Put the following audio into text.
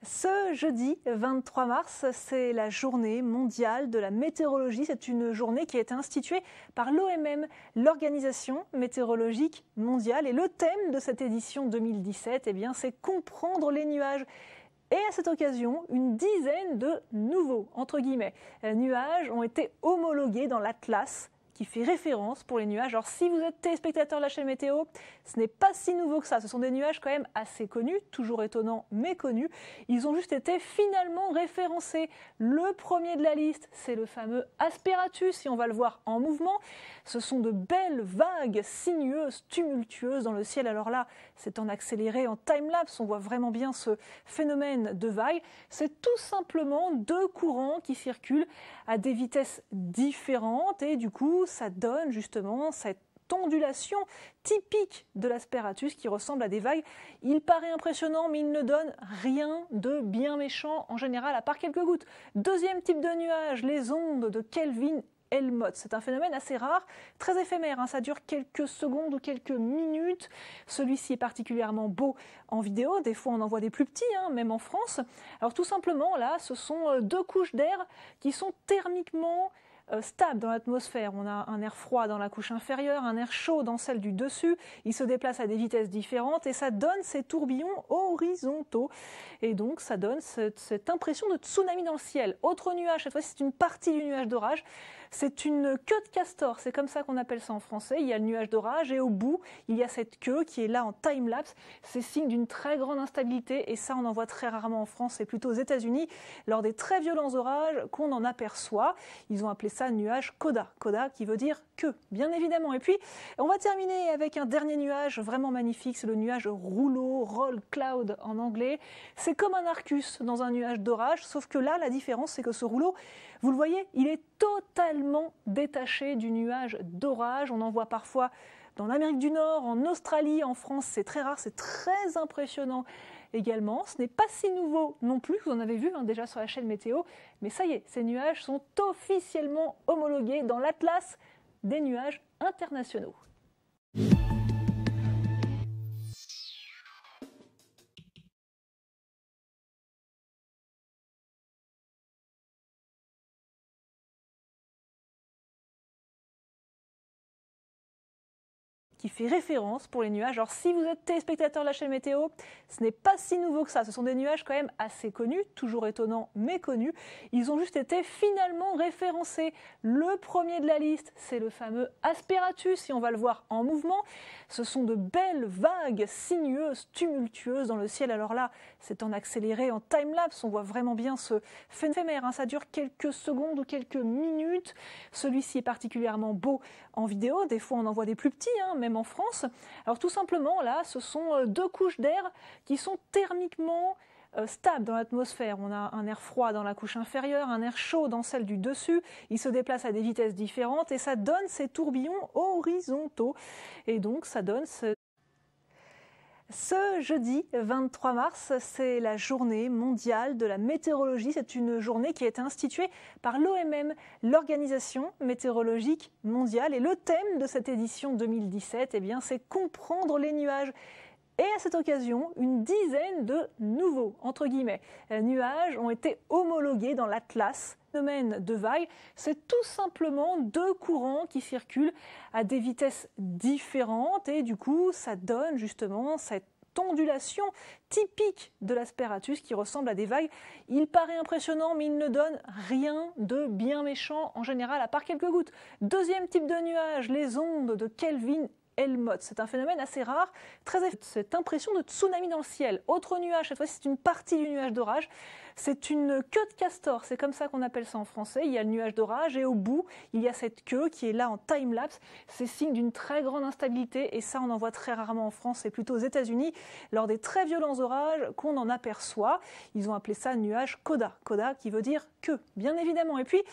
Ce jeudi 23 mars, c'est la journée mondiale de la météorologie. C'est une journée qui a été instituée par l'OMM, l'Organisation météorologique mondiale. Et le thème de cette édition 2017, c'est comprendre les nuages. Et à cette occasion, une dizaine de nouveaux, entre guillemets, nuages ont été homologués dans l'Atlas qui fait référence pour les nuages. Alors si vous êtes téléspectateur de la chaîne météo, ce n'est pas si nouveau que ça. Ce sont des nuages quand même assez connus, toujours étonnants mais connus. Ils ont juste été finalement référencés. Le premier de la liste, c'est le fameux Asperatus, et on va le voir en mouvement. Ce sont de belles vagues sinueuses, tumultueuses dans le ciel. Alors là, c'est en accéléré, en time-lapse, on voit vraiment bien ce phénomène de vagues. C'est tout simplement deux courants qui circulent à des vitesses différentes et du coup, ça donne justement cette ondulation typique de l'Asperatus qui ressemble à des vagues. Il paraît impressionnant, mais il ne donne rien de bien méchant en général, à part quelques gouttes. Deuxième type de nuage, les ondes de Kelvin-Helmholtz. C'est un phénomène assez rare, très éphémère, ça dure quelques secondes ou quelques minutes. Celui-ci est particulièrement beau en vidéo, des fois on en voit des plus petits, même en France. Alors tout simplement, là, ce sont deux couches d'air qui sont thermiquement stable dans l'atmosphère. On a un air froid dans la couche inférieure, un air chaud dans celle du dessus. Ils se déplacent à des vitesses différentes et ça donne ces tourbillons horizontaux. Et donc ça donne cette impression de tsunami dans le ciel. Autre nuage, cette fois-ci c'est une partie du nuage d'orage. C'est une queue de castor, c'est comme ça qu'on appelle ça en français. Il y a le nuage d'orage et au bout, il y a cette queue qui est là en time-lapse. C'est signe d'une très grande instabilité et ça on en voit très rarement en France, c'est plutôt aux États-Unis lors des très violents orages qu'on en aperçoit. Ils ont appelé ça nuage Koda. Koda qui veut dire queue, bien évidemment. Et puis on va terminer avec un dernier nuage vraiment magnifique, c'est le nuage rouleau, roll cloud en anglais. C'est comme un Arcus dans un nuage d'orage, sauf que là la différence c'est que ce rouleau, vous le voyez, il est totalement détaché du nuage d'orage. On en voit parfois dans l'Amérique du Nord, en Australie, en France, c'est très rare, c'est très impressionnant également. Ce n'est pas si nouveau non plus, vous en avez vu déjà sur la chaîne météo, mais ça y est, ces nuages sont officiellement homologués dans l'Atlas des nuages internationaux. Qui fait référence pour les nuages. Alors si vous êtes téléspectateur de la chaîne météo, ce n'est pas si nouveau que ça. Ce sont des nuages quand même assez connus, toujours étonnants mais connus. Ils ont juste été finalement référencés. Le premier de la liste, c'est le fameux Asperatus, et on va le voir en mouvement. Ce sont de belles vagues sinueuses, tumultueuses dans le ciel. Alors là, c'est en accéléré, en time-lapse, on voit vraiment bien ce phénomène. Ça dure quelques secondes ou quelques minutes. Celui-ci est particulièrement beau en vidéo, des fois on en voit des plus petits, même en France. Alors tout simplement, là, ce sont deux couches d'air qui sont thermiquement stable dans l'atmosphère. On a un air froid dans la couche inférieure, un air chaud dans celle du dessus. Ils se déplacent à des vitesses différentes et ça donne ces tourbillons horizontaux. Et donc ça donne Ce jeudi 23 mars, c'est la journée mondiale de la météorologie. C'est une journée qui a été instituée par l'OMM, l'Organisation météorologique mondiale. Et le thème de cette édition 2017, c'est comprendre les nuages. Et à cette occasion, une dizaine de nouveaux, entre guillemets, nuages ont été homologués dans l'Atlas. Le phénomène de vagues, c'est tout simplement deux courants qui circulent à des vitesses différentes et du coup, ça donne justement cette ondulation typique de l'Asperatus qui ressemble à des vagues. Il paraît impressionnant, mais il ne donne rien de bien méchant en général, à part quelques gouttes. Deuxième type de nuage, les ondes de Kelvin-Helmholtz. C'est un phénomène assez rare, cette impression de tsunami dans le ciel. Autre nuage, cette fois-ci c'est une partie du nuage d'orage. C'est une queue de castor, c'est comme ça qu'on appelle ça en français. Il y a le nuage d'orage et au bout, il y a cette queue qui est là en time-lapse. C'est signe d'une très grande instabilité et ça on en voit très rarement en France, c'est plutôt aux États-Unis lors des très violents orages qu'on en aperçoit. Ils ont appelé ça nuage Koda. Koda qui veut dire queue, bien évidemment. Et puis